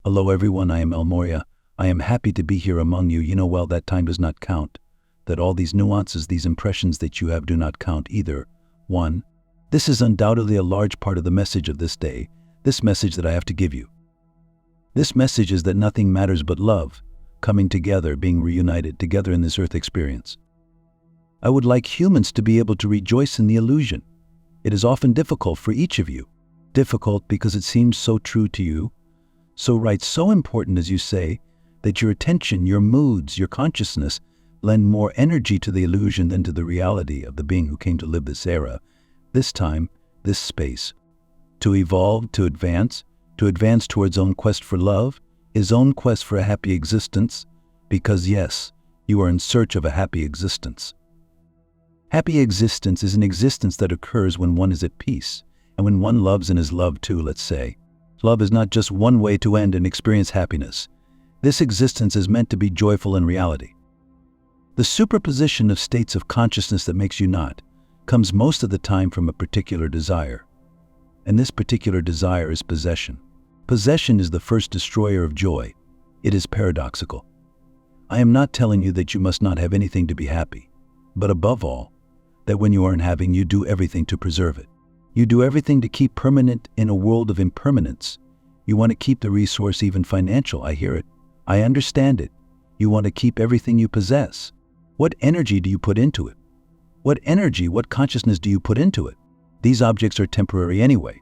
Hello everyone, I am 𝐿𝐻𝐿. I am happy to be here among you. You know well that time does not count. That all these nuances, these impressions that you have do not count either. 1. This is undoubtedly a large part of the message of this day, this message that I have to give you. This message is that nothing matters but love, coming together, being reunited together in this earth experience. I would like humans to be able to rejoice in the illusion. It is often difficult for each of you. Difficult because it seems so true to you, so right, so important as you say, that your attention, your moods, your consciousness lend more energy to the illusion than to the reality of the being who came to live this era, this time, this space. To evolve, to advance towards own quest for love, his own quest for a happy existence, because yes, you are in search of a happy existence. Happy existence is an existence that occurs when one is at peace, and when one loves and is loved too, let's say. Love is not just one way to end and experience happiness. This existence is meant to be joyful in reality. The superposition of states of consciousness that makes you not comes most of the time from a particular desire. And this particular desire is possession. Possession is the first destroyer of joy. It is paradoxical. I am not telling you that you must not have anything to be happy, but above all, that when you aren't having, you do everything to preserve it. You do everything to keep permanent in a world of impermanence. You want to keep the resource, even financial. I hear it. I understand it. You want to keep everything you possess. What energy do you put into it? What energy, what consciousness do you put into it? These objects are temporary anyway.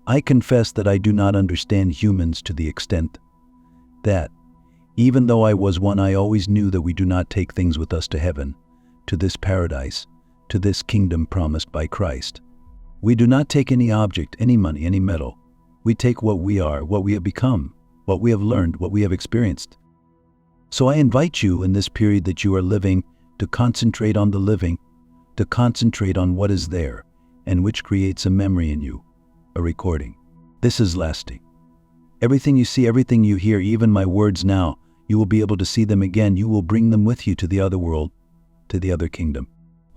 I confess that I do not understand humans to the extent that, even though I was one, I always knew that we do not take things with us to heaven, to this paradise, to this kingdom promised by Christ. We do not take any object, any money, any metal. We take what we are, what we have become, what we have learned, what we have experienced. So I invite you in this period that you are living to concentrate on the living, to concentrate on what is there and which creates a memory in you, a recording. This is lasting. Everything you see, everything you hear, even my words now, you will be able to see them again. You will bring them with you to the other world, to the other kingdom.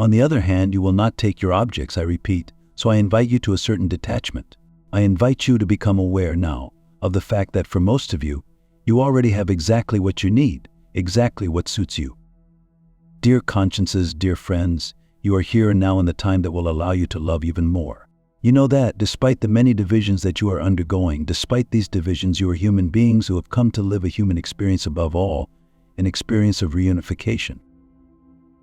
On the other hand, you will not take your objects, I repeat, so I invite you to a certain detachment. I invite you to become aware now of the fact that for most of you, you already have exactly what you need, exactly what suits you. Dear consciences, dear friends, you are here and now in the time that will allow you to love even more. You know that, despite the many divisions that you are undergoing, despite these divisions, you are human beings who have come to live a human experience, above all, an experience of reunification.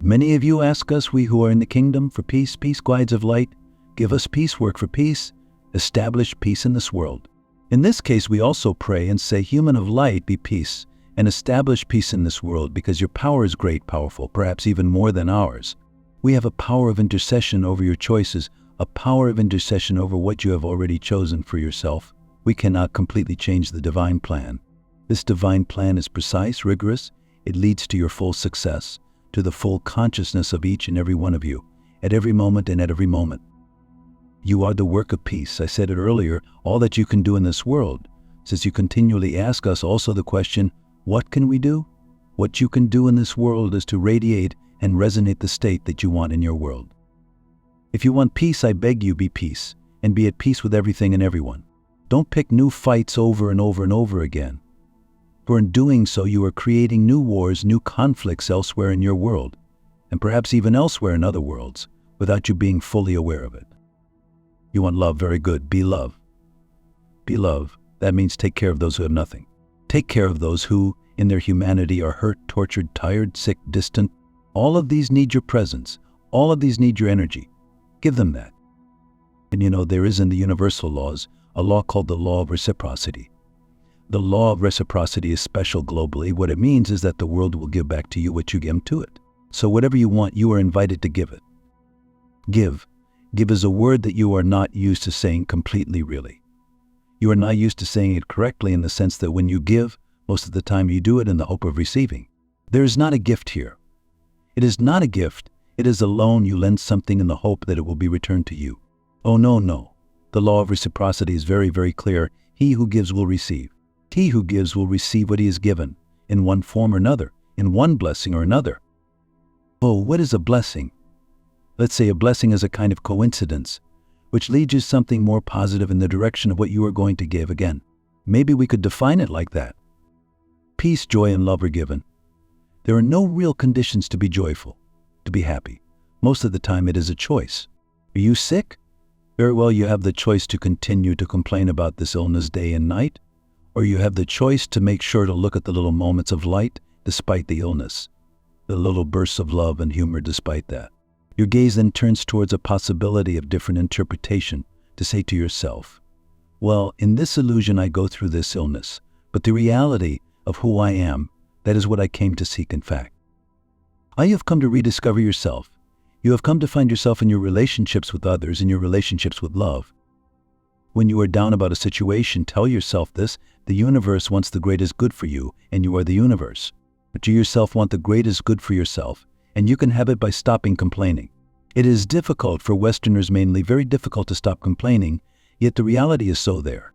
Many of you ask us, we who are in the kingdom, for peace, peace, guides of light, give us peace, work for peace, establish peace in this world. In this case, we also pray and say, human of light, be peace, and establish peace in this world, because your power is great, powerful, perhaps even more than ours. We have a power of intercession over your choices, a power of intercession over what you have already chosen for yourself. We cannot completely change the divine plan. This divine plan is precise, rigorous. It leads to your full success, to the full consciousness of each and every one of you, at every moment and at every moment. You are the work of peace. I said it earlier, all that you can do in this world. Since you continually ask us also the question, what can we do? What you can do in this world is to radiate and resonate the state that you want in your world. If you want peace, I beg you, be peace, and be at peace with everything and everyone. Don't pick new fights over and over and over again. For in doing so, you are creating new wars, new conflicts elsewhere in your world, and perhaps even elsewhere in other worlds, without you being fully aware of it. You want love, very good, be love. Be love, that means take care of those who have nothing. Take care of those who, in their humanity, are hurt, tortured, tired, sick, distant. All of these need your presence. All of these need your energy. Give them that. And you know, there is in the universal laws a law called the law of reciprocity. The law of reciprocity is special globally. What it means is that the world will give back to you what you give to it. So whatever you want, you are invited to give it. Give. Give is a word that you are not used to saying completely, really. You are not used to saying it correctly in the sense that when you give, most of the time you do it in the hope of receiving. There is not a gift here. It is not a gift. It is a loan. You lend something in the hope that it will be returned to you. Oh, no, no. The law of reciprocity is very, very clear. He who gives will receive. He who gives will receive what he is given, in one form or another, in one blessing or another. Oh, what is a blessing? Let's say a blessing is a kind of coincidence, which leads you something more positive in the direction of what you are going to give again. Maybe we could define it like that. Peace, joy, and love are given. There are no real conditions to be joyful, to be happy. Most of the time it is a choice. Are you sick? Very well, you have the choice to continue to complain about this illness day and night, or you have the choice to make sure to look at the little moments of light despite the illness, the little bursts of love and humor despite that. Your gaze then turns towards a possibility of different interpretation to say to yourself, well, in this illusion I go through this illness, but the reality of who I am, that is what I came to seek in fact. I have come to rediscover yourself. You have come to find yourself in your relationships with others, in your relationships with love. When you are down about a situation, tell yourself this: the universe wants the greatest good for you, and you are the universe. But you yourself want the greatest good for yourself, and you can have it by stopping complaining. It is difficult for Westerners, mainly very difficult to stop complaining, yet the reality is so there.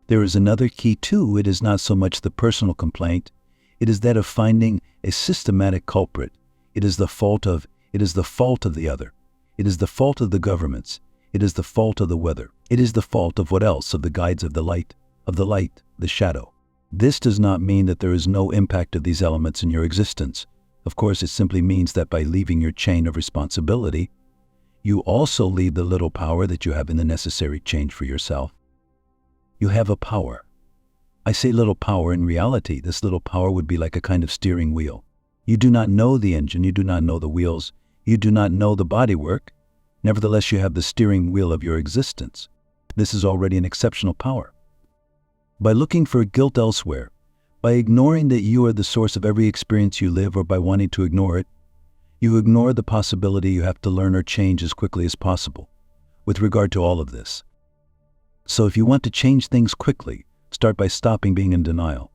There is another key too. It is not so much the personal complaint, it is that of finding a systematic culprit. It is the fault of the other. It is the fault of the governments. It is the fault of the weather. It is the fault of what else? Of the guides of the light, the shadow. This does not mean that there is no impact of these elements in your existence. Of course, it simply means that by leaving your chain of responsibility, you also leave the little power that you have in the necessary change for yourself. You have a power. I say little power. In reality, this little power would be like a kind of steering wheel. You do not know the engine, you do not know the wheels, you do not know the bodywork. Nevertheless, you have the steering wheel of your existence. This is already an exceptional power. By looking for guilt elsewhere, by ignoring that you are the source of every experience you live, or by wanting to ignore it, you ignore the possibility you have to learn or change as quickly as possible with regard to all of this. So if you want to change things quickly, start by stopping being in denial.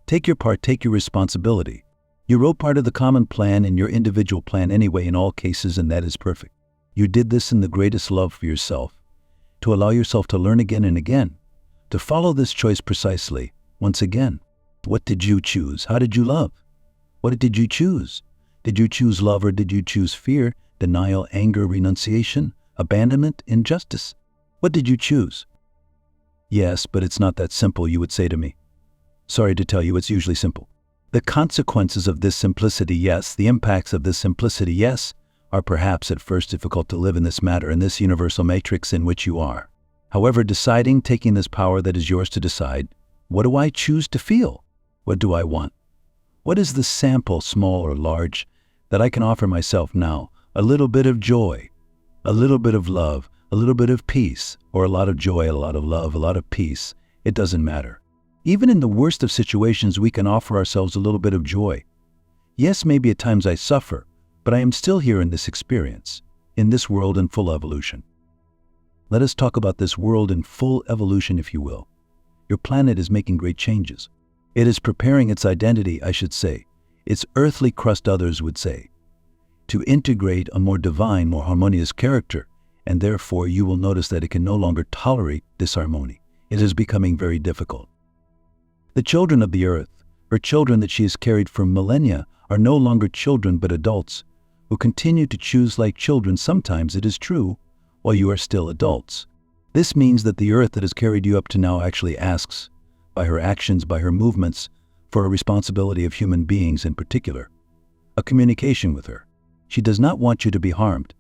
Take your part, take your responsibility. You wrote part of the common plan in your individual plan anyway in all cases, and that is perfect. You did this in the greatest love for yourself, to allow yourself to learn again and again, to follow this choice precisely, once again. What did you choose? How did you love? What did you choose? Did you choose love, or did you choose fear, denial, anger, renunciation, abandonment, injustice? What did you choose? Yes, but it's not that simple, you would say to me. Sorry to tell you, it's usually simple. The consequences of this simplicity, yes, the impacts of this simplicity, yes, are perhaps at first difficult to live in this matter, in this universal matrix in which you are. However, taking this power that is yours to decide, what do I choose to feel? What do I want? What is the sample, small or large, that I can offer myself now? A little bit of joy, a little bit of love, a little bit of peace, or a lot of joy, a lot of love, a lot of peace. It doesn't matter. Even in the worst of situations, we can offer ourselves a little bit of joy. Yes, maybe at times I suffer, but I am still here in this experience, in this world in full evolution. Let us talk about this world in full evolution, if you will. Your planet is making great changes. It is preparing its identity, I should say, its earthly crust, others would say, to integrate a more divine, more harmonious character, and therefore you will notice that it can no longer tolerate disharmony. It is becoming very difficult. The children of the earth, her children that she has carried for millennia, are no longer children but adults, who continue to choose like children, sometimes it is true, while you are still adults. This means that the earth that has carried you up to now actually asks, by her actions, by her movements, for a responsibility of human beings in particular, a communication with her. She does not want you to be harmed.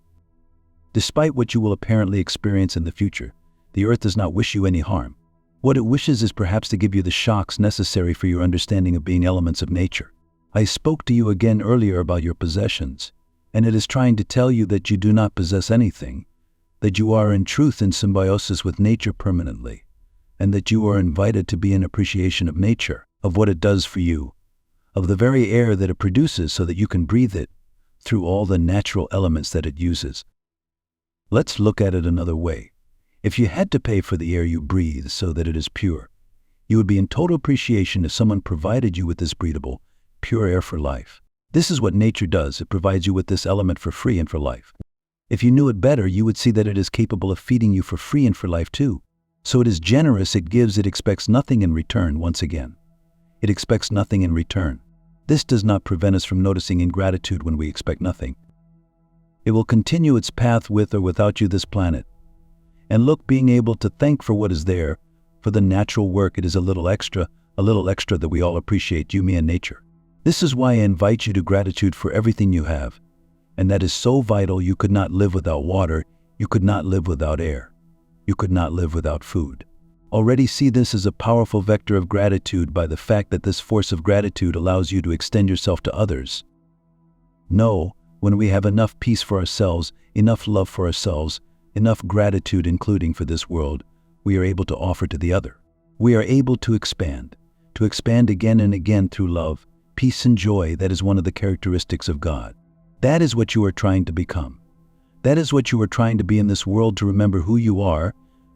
Despite what you will apparently experience in the future, the earth does not wish you any harm. What it wishes is perhaps to give you the shocks necessary for your understanding of being elements of nature. I spoke to you again earlier about your possessions, and it is trying to tell you that you do not possess anything, that you are in truth in symbiosis with nature permanently, and that you are invited to be in appreciation of nature, of what it does for you, of the very air that it produces so that you can breathe it through all the natural elements that it uses. Let's look at it another way. If you had to pay for the air you breathe so that it is pure, you would be in total appreciation if someone provided you with this breathable, pure air for life. This is what nature does. It provides you with this element for free and for life. If you knew it better, you would see that it is capable of feeding you for free and for life too. So it is generous, it gives, it expects nothing in return. Once again, it expects nothing in return. This does not prevent us from noticing ingratitude when we expect nothing. It will continue its path with or without you, this planet. And look, being able to thank for what is there, For the natural work, it is a little extra that we all appreciate, you, me, and nature. This is why I invite you to gratitude for everything you have. And that is so vital. You could not live without water. You could not live without air. You could not live without food. Already see this as a powerful vector of gratitude by the fact that this force of gratitude allows you to extend yourself to others. Know, when we have enough peace for ourselves, enough love for ourselves, enough gratitude including for this world, we are able to offer to the other. We are able to expand again and again through love, peace and joy. That is one of the characteristics of God. That is what you are trying to become. That is what you are trying to be in this world, to remember who you are,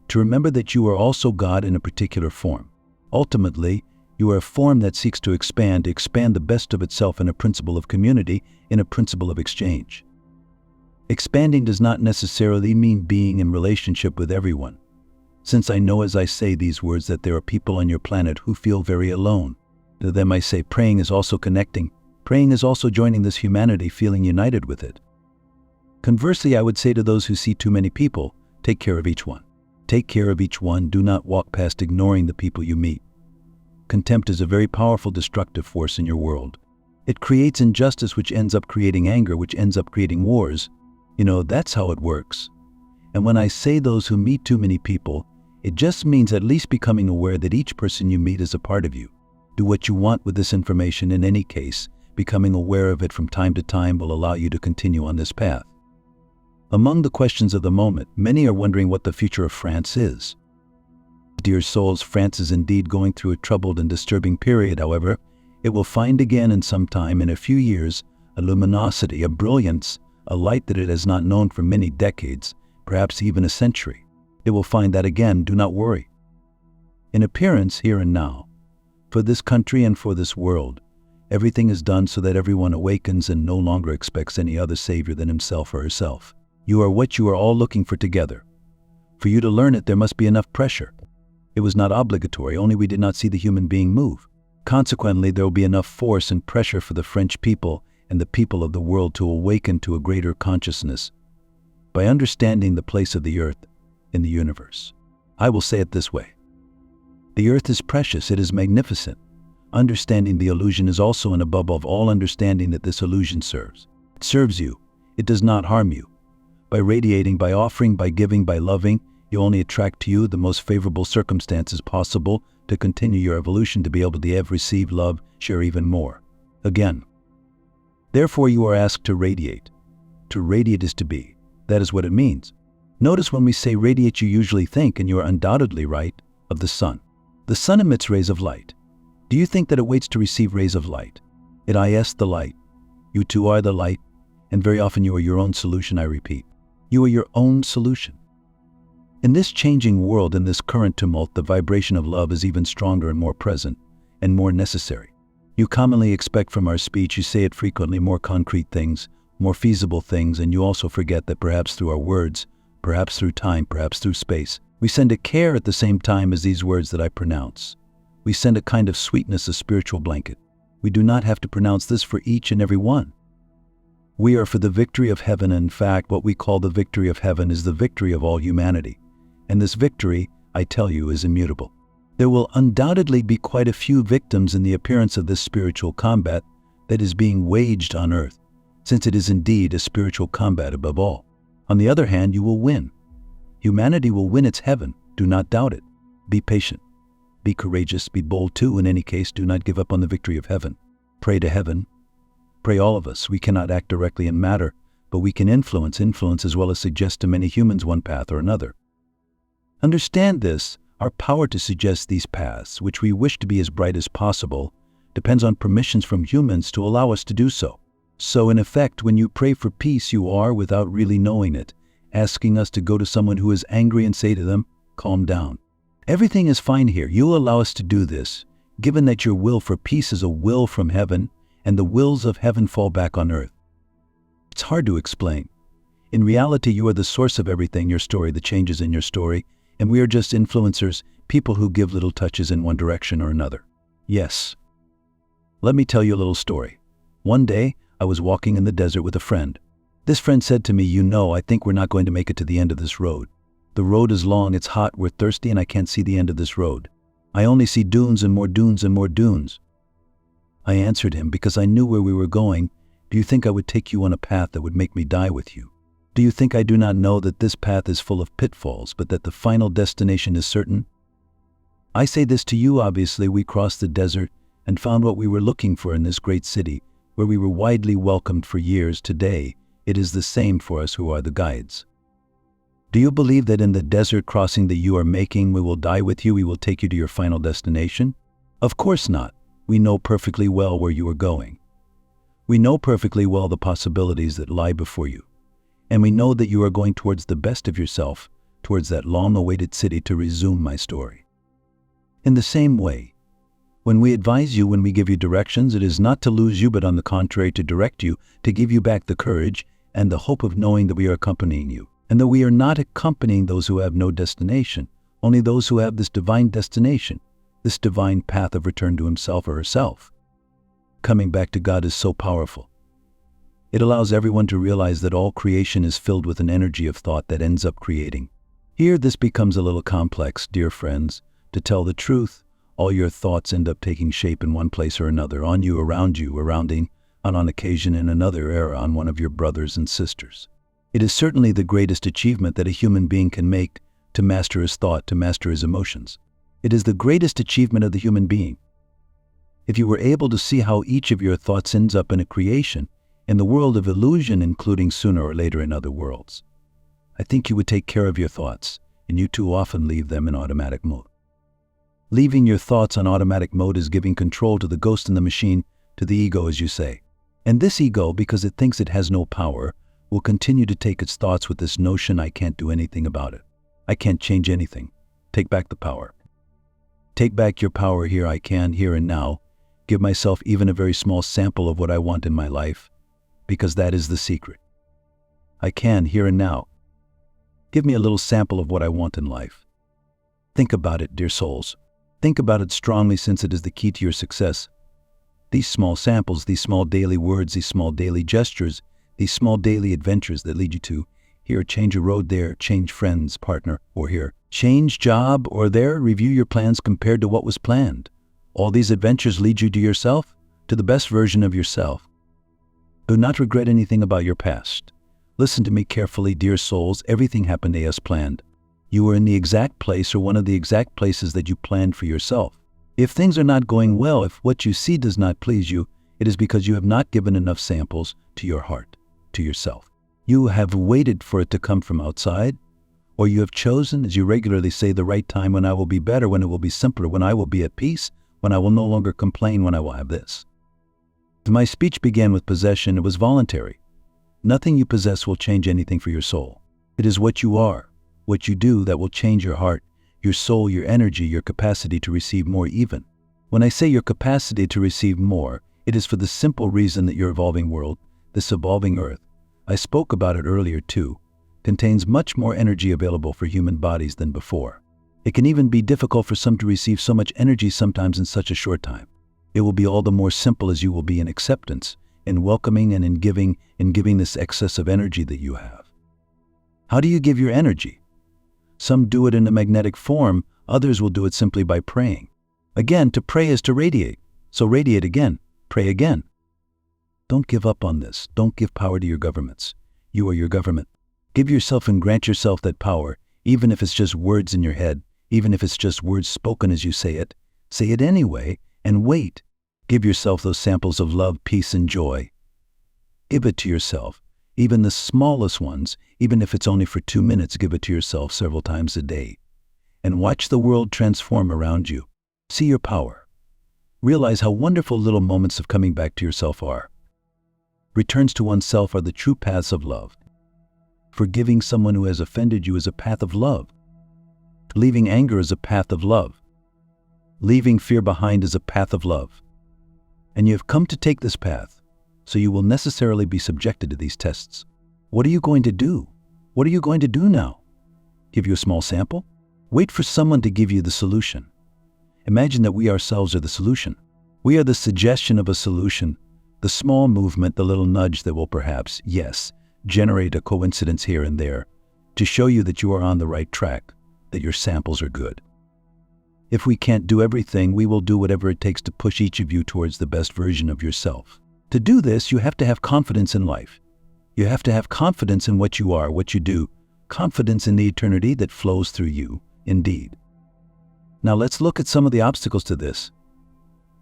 to remember that you are also God in a particular form. Ultimately, you are a form that seeks to expand the best of itself in a principle of community, in a principle of exchange. Expanding does not necessarily mean being in relationship with everyone. Since I know as I say these words that there are people on your planet who feel very alone, to them I say praying is also connecting. Praying is also joining this humanity, feeling united with it. Conversely, I would say to those who see too many people, take care of each one. Take care of each one. Do not walk past ignoring the people you meet. Contempt is a very powerful destructive force in your world. It creates injustice, which ends up creating anger, which ends up creating wars. That's how it works. And when I say those who meet too many people, it just means at least becoming aware that each person you meet is a part of you. Do what you want with this information. In any case, becoming aware of it from time to time will allow you to continue on this path. Among the questions of the moment, many are wondering what the future of France is. Dear souls, France is indeed going through a troubled and disturbing period. However, it will find again in some time, in a few years, a luminosity, a brilliance, a light that it has not known for many decades, perhaps even a century. It will find that again. Do not worry. In appearance, here and now, for this country and for this world, everything is done so that everyone awakens and no longer expects any other savior than himself or herself. You are what you are all looking for together. For you to learn it, there must be enough pressure. It was not obligatory, only we did not see the human being move. Consequently, there will be enough force and pressure for the French people and the people of the world to awaken to a greater consciousness by understanding the place of the earth in the universe. I will say it this way. The earth is precious, it is magnificent. Understanding the illusion is also and above all understanding that this illusion serves. It serves you. It does not harm you. By radiating, by offering, by giving, by loving, you only attract to you the most favorable circumstances possible to continue your evolution, to be able to give, receive, love, share even more. Again. Therefore, you are asked to radiate. To radiate is to be. That is what it means. Notice when we say radiate, you usually think, and you are undoubtedly right, of the sun. The sun emits rays of light. Do you think that it waits to receive rays of light? It is the light. You too are the light, and very often you are your own solution, I repeat. You are your own solution. In this changing world, in this current tumult, the vibration of love is even stronger and more present and more necessary. You commonly expect from our speech, you say it frequently, more concrete things, more feasible things, and you also forget that perhaps through our words, perhaps through time, perhaps through space, we send a care at the same time as these words that I pronounce. We send a kind of sweetness, a spiritual blanket. We do not have to pronounce this for each and every one. We are for the victory of heaven. In fact, what we call the victory of heaven is the victory of all humanity. And this victory, I tell you, is immutable. There will undoubtedly be quite a few victims in the appearance of this spiritual combat that is being waged on earth, since it is indeed a spiritual combat above all. On the other hand, you will win. Humanity will win its heaven. Do not doubt it. Be patient. Be courageous. Be bold too. In any case, do not give up on the victory of heaven. Pray to heaven. Pray all of us. We cannot act directly in matter, but we can influence as well as suggest to many humans one path or another. Understand this, our power to suggest these paths, which we wish to be as bright as possible, depends on permissions from humans to allow us to do so. So in effect, when you pray for peace, you are, without really knowing it, asking us to go to someone who is angry and say to them, calm down. Everything is fine here. You allow us to do this, given that your will for peace is a will from heaven, and the wills of heaven fall back on earth. It's hard to explain. In reality, you are the source of everything, your story, the changes in your story, and we are just influencers, people who give little touches in one direction or another. Yes. Let me tell you a little story. One day, I was walking in the desert with a friend. This friend said to me, I think we're not going to make it to the end of this road. The road is long, it's hot, we're thirsty, and I can't see the end of this road. I only see dunes and more dunes and more dunes. I answered him, because I knew where we were going. Do you think I would take you on a path that would make me die with you? Do you think I do not know that this path is full of pitfalls, but that the final destination is certain? I say this to you, obviously. We crossed the desert and found what we were looking for in this great city, where we were widely welcomed for years. Today, it is the same for us who are the guides. Do you believe that in the desert crossing that you are making, we will die with you, we will take you to your final destination? Of course not. We know perfectly well where you are going. We know perfectly well the possibilities that lie before you. And we know that you are going towards the best of yourself, towards that long-awaited city. To resume my story. In the same way, when we advise you, when we give you directions, it is not to lose you, but on the contrary, to direct you, to give you back the courage and the hope of knowing that we are accompanying you, and that we are not accompanying those who have no destination, only those who have this divine destination, this divine path of return to himself or herself. Coming back to God is so powerful. It allows everyone to realize that all creation is filled with an energy of thought that ends up creating. Here this becomes a little complex, dear friends. To tell the truth, all your thoughts end up taking shape in one place or another, on you, around you, and on occasion in another era on one of your brothers and sisters. It is certainly the greatest achievement that a human being can make, to master his thought, to master his emotions. It is the greatest achievement of the human being. If you were able to see how each of your thoughts ends up in a creation, in the world of illusion, including sooner or later in other worlds, I think you would take care of your thoughts, and you too often leave them in automatic mode. Leaving your thoughts on automatic mode is giving control to the ghost in the machine, to the ego, as you say. And this ego, because it thinks it has no power, will continue to take its thoughts with this notion: I can't do anything about it. I can't change anything. Take back the power. Take back your power. Here I can, here and now, give myself even a very small sample of what I want in my life, because that is the secret. I can, here and now. Give me a little sample of what I want in life. Think about it, dear souls. Think about it strongly, since it is the key to your success. These small samples, these small daily words, these small daily gestures, these small daily adventures that lead you to here, change a road, there, change friends, partner, or here, change job, or there, review your plans compared to what was planned. All these adventures lead you to yourself, to the best version of yourself. Do not regret anything about your past. Listen to me carefully, dear souls. Everything happened as planned. You were in the exact place, or one of the exact places that you planned for yourself. If things are not going well, if what you see does not please you, it is because you have not given enough samples to your heart, to yourself. You have waited for it to come from outside, or you have chosen, as you regularly say, the right time, when I will be better, when it will be simpler, when I will be at peace, when I will no longer complain, when I will have this. My speech began with possession. It was voluntary. Nothing you possess will change anything for your soul. It is what you are, what you do, that will change your heart, your soul, your energy, your capacity to receive more even. When I say your capacity to receive more, it is for the simple reason that your evolving world, this evolving earth, I spoke about it earlier too, contains much more energy available for human bodies than before. It can even be difficult for some to receive so much energy sometimes in such a short time. It will be all the more simple as you will be in acceptance, in welcoming, and in giving this excess of energy that you have. How do you give your energy? Some do it in a magnetic form, others will do it simply by praying. Again, to pray is to radiate, so radiate again, pray again. Don't give up on this. Don't give power to your governments. You are your government. Give yourself and grant yourself that power, even if it's just words in your head, even if it's just words spoken as you say it anyway, and wait. Give yourself those samples of love, peace, and joy. Give it to yourself, even the smallest ones, even if it's only for 2 minutes. Give it to yourself several times a day, and watch the world transform around you. See your power. Realize how wonderful little moments of coming back to yourself are. Returns to oneself are the true paths of love. Forgiving someone who has offended you is a path of love. Leaving anger is a path of love. Leaving fear behind is a path of love. And you have come to take this path, so you will necessarily be subjected to these tests. What are you going to do? What are you going to do now? Give you a small sample? Wait for someone to give you the solution. Imagine that we ourselves are the solution. We are the suggestion of a solution, the small movement, the little nudge that will perhaps, yes, generate a coincidence here and there, to show you that you are on the right track, that your samples are good. If we can't do everything, we will do whatever it takes to push each of you towards the best version of yourself. To do this, you have to have confidence in life. You have to have confidence in what you are, what you do, confidence in the eternity that flows through you, indeed. Now let's look at some of the obstacles to this.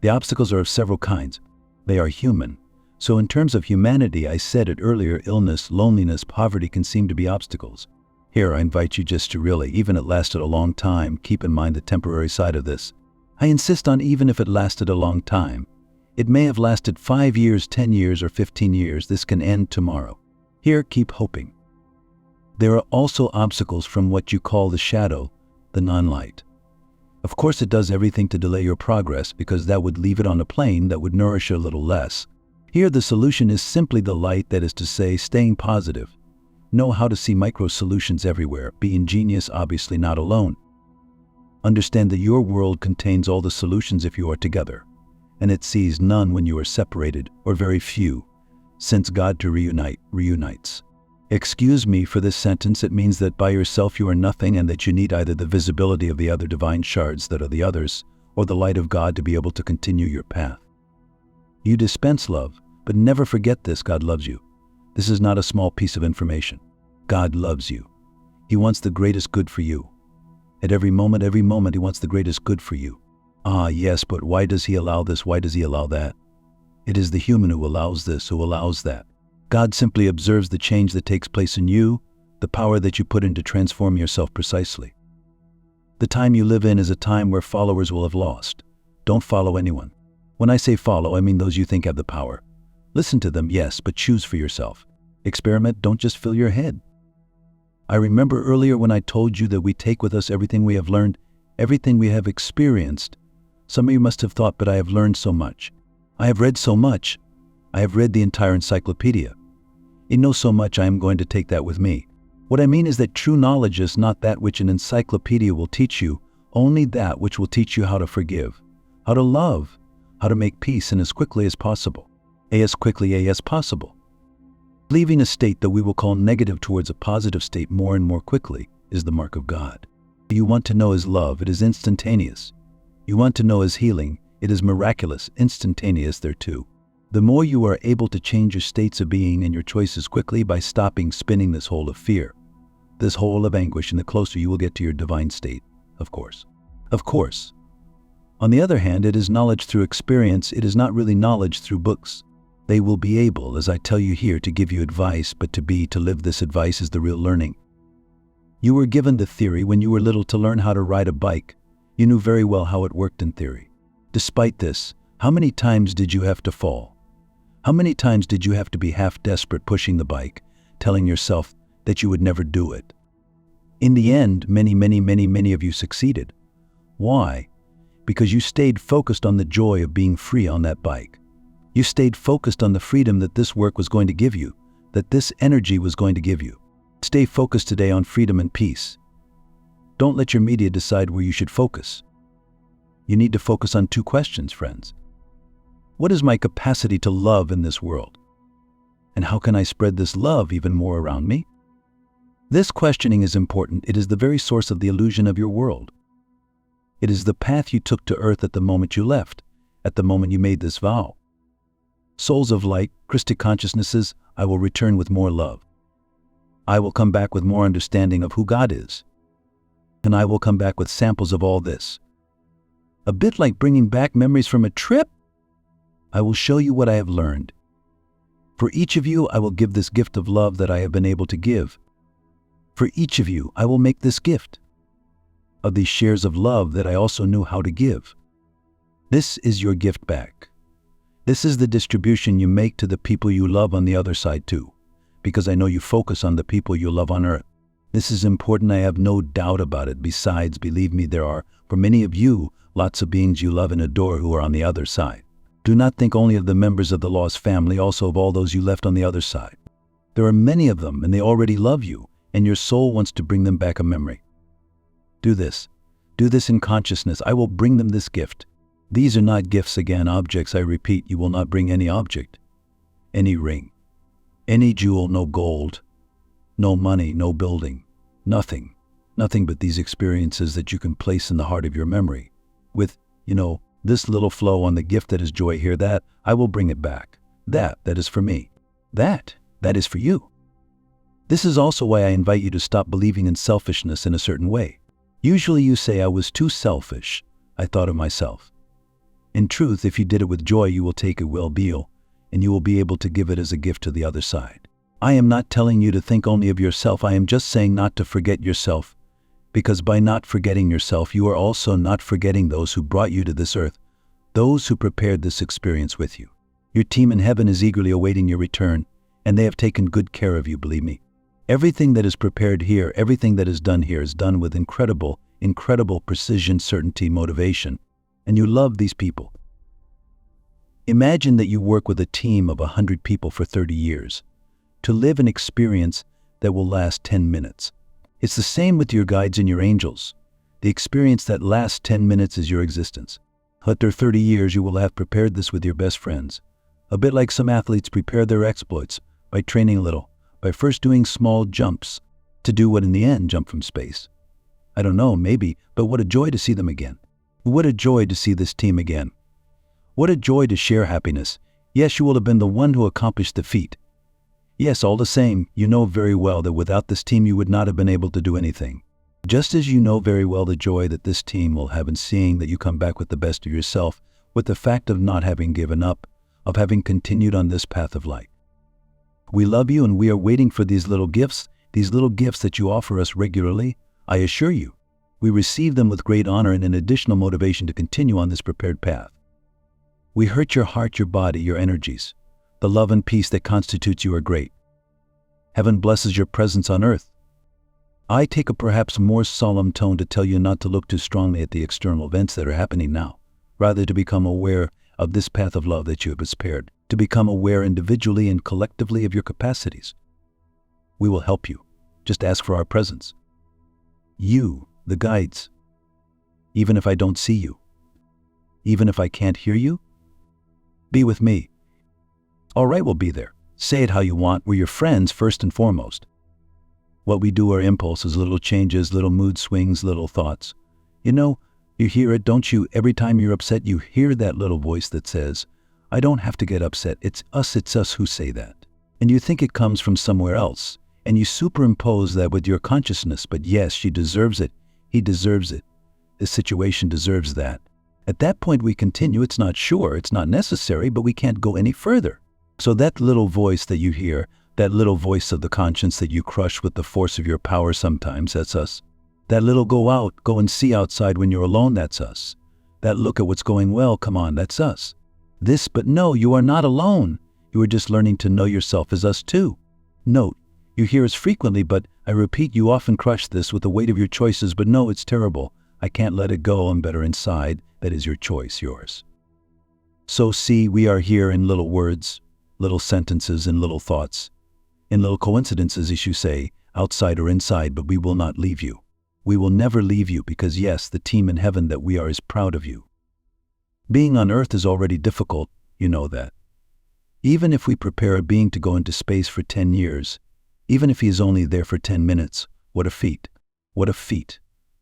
The obstacles are of several kinds. They are human. So in terms of humanity, I said it earlier, illness, loneliness, poverty can seem to be obstacles. Here, I invite you just to really, even if it lasted a long time, keep in mind the temporary side of this. I insist on even if it lasted a long time. It may have lasted 5 years, 10 years, or 15 years. This can end tomorrow. Here, keep hoping. There are also obstacles from what you call the shadow, the non-light. Of course, it does everything to delay your progress because that would leave it on a plane that would nourish you a little less. Here, the solution is simply the light, that is to say, staying positive. Know how to see micro-solutions everywhere. Be ingenious, obviously not alone. Understand that your world contains all the solutions if you are together, and it sees none when you are separated, or very few, since God to reunite, reunites. Excuse me for this sentence. It means that by yourself you are nothing, and that you need either the visibility of the other divine shards that are the others, or the light of God to be able to continue your path. You dispense love, but never forget this: God loves you. This is not a small piece of information. God loves you. He wants the greatest good for you. At every moment, He wants the greatest good for you. Ah, yes, but why does He allow this? Why does He allow that? It is the human who allows this, who allows that. God simply observes the change that takes place in you, the power that you put in to transform yourself precisely. The time you live in is a time where followers will have lost. Don't follow anyone. When I say follow, I mean those you think have the power. Listen to them, yes, but choose for yourself. Experiment, don't just fill your head. I remember earlier when I told you that we take with us everything we have learned, everything we have experienced. Some of you must have thought, but I have learned so much. I have read so much. I have read the entire encyclopedia. I know so much, I am going to take that with me. What I mean is that true knowledge is not that which an encyclopedia will teach you, only that which will teach you how to forgive, how to love, how to make peace, and as quickly as possible. As quickly as possible. Leaving a state that we will call negative towards a positive state more and more quickly is the mark of God. You want to know His love, it is instantaneous. You want to know His healing, it is miraculous, instantaneous there too. The more you are able to change your states of being and your choices quickly by stopping spinning this hole of fear, this hole of anguish, and the closer you will get to your divine state, of course. Of course. On the other hand, it is knowledge through experience. It is not really knowledge through books. They will be able, as I tell you here, to give you advice, but to live this advice is the real learning. You were given the theory when you were little to learn how to ride a bike. You knew very well how it worked in theory. Despite this, how many times did you have to fall? How many times did you have to be half desperate pushing the bike, telling yourself that you would never do it? In the end, many of you succeeded. Why? Because you stayed focused on the joy of being free on that bike. You stayed focused on the freedom that this work was going to give you, that this energy was going to give you. Stay focused today on freedom and peace. Don't let your media decide where you should focus. You need to focus on 2 questions, friends. What is my capacity to love in this world? And how can I spread this love even more around me? This questioning is important. It is the very source of the illusion of your world. It is the path you took to earth at the moment you left, at the moment you made this vow. Souls of light, Christic consciousnesses, I will return with more love. I will come back with more understanding of who God is. And I will come back with samples of all this. A bit like bringing back memories from a trip. I will show you what I have learned. For each of you, I will give this gift of love that I have been able to give. For each of you, I will make this gift of these shares of love that I also knew how to give. This is your gift back. This is the distribution you make to the people you love on the other side too, because I know you focus on the people you love on earth. This is important, I have no doubt about it. Besides, believe me, there are, for many of you, lots of beings you love and adore who are on the other side. Do not think only of the members of the lost family, also of all those you left on the other side. There are many of them, and they already love you, and your soul wants to bring them back a memory. Do this. Do this in consciousness. I will bring them this gift. These are not gifts, again, objects. I repeat, you will not bring any object, any ring, any jewel, no gold, no money, no building. Nothing. Nothing but these experiences that you can place in the heart of your memory. With, this little flow on the gift that is joy here, that I will bring it back. That is for me. That is for you. This is also why I invite you to stop believing in selfishness in a certain way. Usually you say, I was too selfish. I thought of myself. In truth, if you did it with joy, you will take a well-being, and you will be able to give it as a gift to the other side. I am not telling you to think only of yourself. I am just saying not to forget yourself, because by not forgetting yourself, you are also not forgetting those who brought you to this earth, those who prepared this experience with you. Your team in heaven is eagerly awaiting your return, and they have taken good care of you, believe me. Everything that is prepared here, everything that is done here is done with incredible precision, certainty, motivation, and you love these people. Imagine that you work with a team of 100 people for 30 years to live an experience that will last 10 minutes. It's the same with your guides and your angels. The experience that lasts 10 minutes is your existence. After 30 years, you will have prepared this with your best friends. A bit like some athletes prepare their exploits by training a little, by first doing small jumps to do what in the end jump from space. I don't know, maybe, but what a joy to see them again. What a joy to see this team again. What a joy to share happiness. Yes, you will have been the one who accomplished the feat. Yes, all the same, you know very well that without this team you would not have been able to do anything. Just as you know very well the joy that this team will have in seeing that you come back with the best of yourself, with the fact of not having given up, of having continued on this path of light. We love you, and we are waiting for these little gifts that you offer us regularly. I assure you, we receive them with great honor and an additional motivation to continue on this prepared path. We hurt your heart, your body, your energies. The love and peace that constitutes you are great. Heaven blesses your presence on earth. I take a perhaps more solemn tone to tell you not to look too strongly at the external events that are happening now, rather to become aware of this path of love that you have prepared, to become aware individually and collectively of your capacities. We will help you. Just ask for our presence. You, the guides. Even if I don't see you, even if I can't hear you, be with me. All right, we'll be there. Say it how you want. We're your friends first and foremost. What we do are impulses, little changes, little mood swings, little thoughts. You hear it, don't you? Every time you're upset, you hear that little voice that says, I don't have to get upset. It's us who say that. And you think it comes from somewhere else, and you superimpose that with your consciousness. But yes, she deserves it. He deserves it. This situation deserves that. At that point, we continue. It's not sure, it's not necessary, but we can't go any further. So that little voice that you hear, that little voice of the conscience that you crush with the force of your power sometimes, that's us. That little go and see outside when you're alone, that's us. That look at what's going well, come on, that's us. This, but no, you are not alone. You are just learning to know yourself as us too. Note, you hear us frequently, but I repeat, you often crush this with the weight of your choices, but no, it's terrible. I can't let it go, I'm better inside. That is your choice, yours. So see, we are here in little words, little sentences, and little thoughts, in little coincidences, as you say, outside or inside, but we will not leave you. We will never leave you because yes, the team in heaven that we are is proud of you. Being on earth is already difficult, you know that. Even if we prepare a being to go into space for 10 years, even if he is only there for 10 minutes, what a feat. What a feat.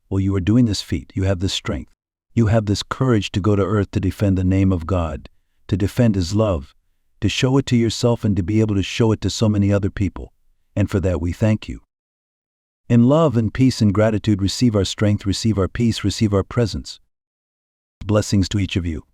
Well, you are doing this feat. You have this strength. You have this courage to go to earth to defend the name of God, to defend His love, to show it to yourself and to be able to show it to so many other people. And for that we thank you. In love and peace and gratitude, receive our strength, receive our peace, receive our presence. Blessings to each of you.